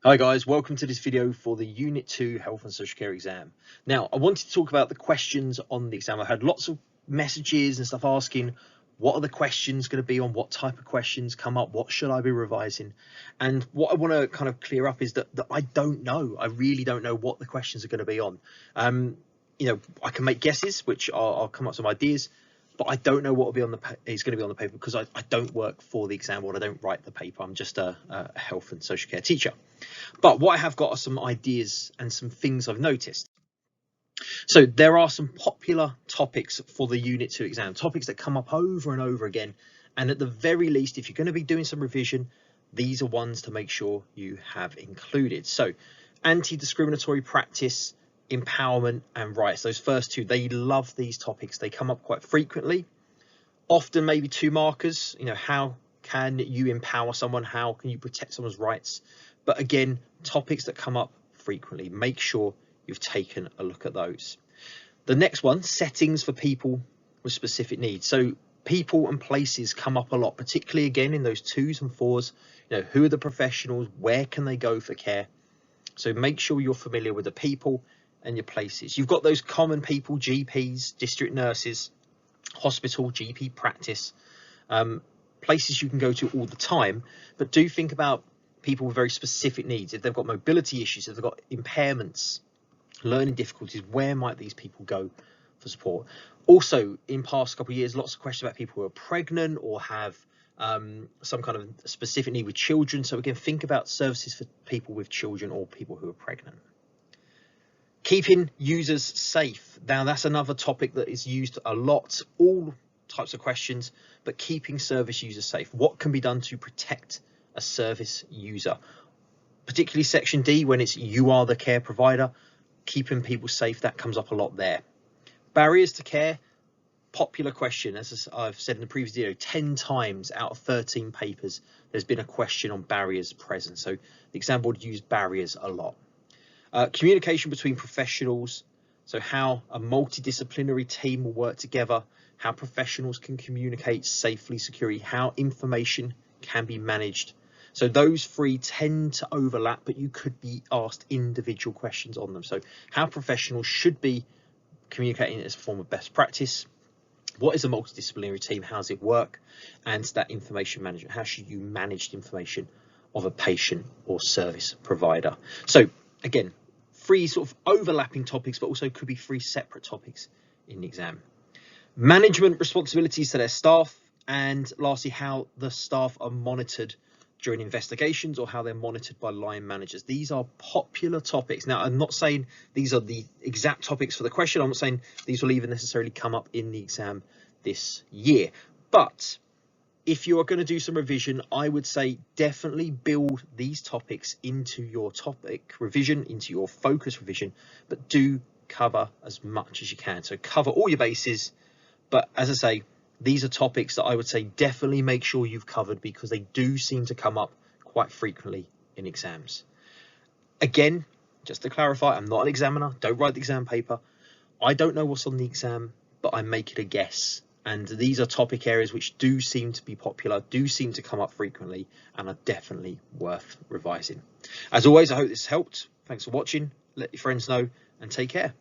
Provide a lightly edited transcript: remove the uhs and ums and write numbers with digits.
Hi guys, welcome to this video for the Unit 2 Health and Social Care exam. Now, I wanted to talk about the questions on the exam. I had lots of messages and stuff asking, what are the questions going to be on? What type of questions come up? What should I be revising? And what I want to kind of clear up is that I don't know. I really don't know what the questions are going to be on. I can make guesses, which I'll come up with some ideas, but I don't know what will be on is going to be on the paper because I don't work for the exam board. I don't write the paper. I'm just a health and social care teacher. But what I have got are some ideas and some things I've noticed. So there are some popular topics for the Unit 2 exam, topics that come up over and over again. And at the very least, if you're going to be doing some revision, these are ones to make sure you have included. So anti-discriminatory practice, empowerment and rights, those first two, they love these topics. They come up quite frequently, often maybe 2 markers. How can you empower someone? How can you protect someone's rights? But again, topics that come up frequently. Make sure you've taken a look at those. The next one, settings for people with specific needs. So people and places come up a lot, particularly again in those 2s and 4s. Who are the professionals? Where can they go for care? So make sure you're familiar with the people and your places. You've got those common people, GPs, district nurses, hospital, GP practice, places you can go to all the time, but do think about people with very specific needs. If they've got mobility issues, if they've got impairments, learning difficulties, where might these people go for support? Also, in past couple of years, lots of questions about people who are pregnant or have some kind of specific need with children. So again, think about services for people with children or people who are pregnant. Keeping users safe. Now, that's another topic that is used a lot, all types of questions, but keeping service users safe. What can be done to protect a service user? Particularly section D, when it's you are the care provider, keeping people safe, that comes up a lot there. Barriers to care, popular question. As I've said in the previous video, 10 times out of 13 papers, there's been a question on barriers present. So the exam board used barriers a lot. Communication between professionals, so how a multidisciplinary team will work together, how professionals can communicate safely, securely, how information can be managed. So those 3 tend to overlap, but you could be asked individual questions on them. So how professionals should be communicating as a form of best practice, what is a multidisciplinary team, how does it work, and that information management, how should you manage the information of a patient or service provider. So again, 3 sort of overlapping topics, but also could be 3 separate topics in the exam. Management responsibilities to their staff, and lastly, how the staff are monitored during investigations or how they're monitored by line managers. These are popular topics. Now, I'm not saying these are the exact topics for the question. I'm not saying these will even necessarily come up in the exam this year. But if you are going to do some revision, I would say definitely build these topics into your topic revision, into your focus revision, but do cover as much as you can. So cover all your bases. But as I say, these are topics that I would say definitely make sure you've covered, because they do seem to come up quite frequently in exams. Again, just to clarify, I'm not an examiner, don't write the exam paper. I don't know what's on the exam, but I make it a guess. And these are topic areas which do seem to be popular, do seem to come up frequently, and are definitely worth revising. As always, I hope this helped. Thanks for watching. Let your friends know, and take care.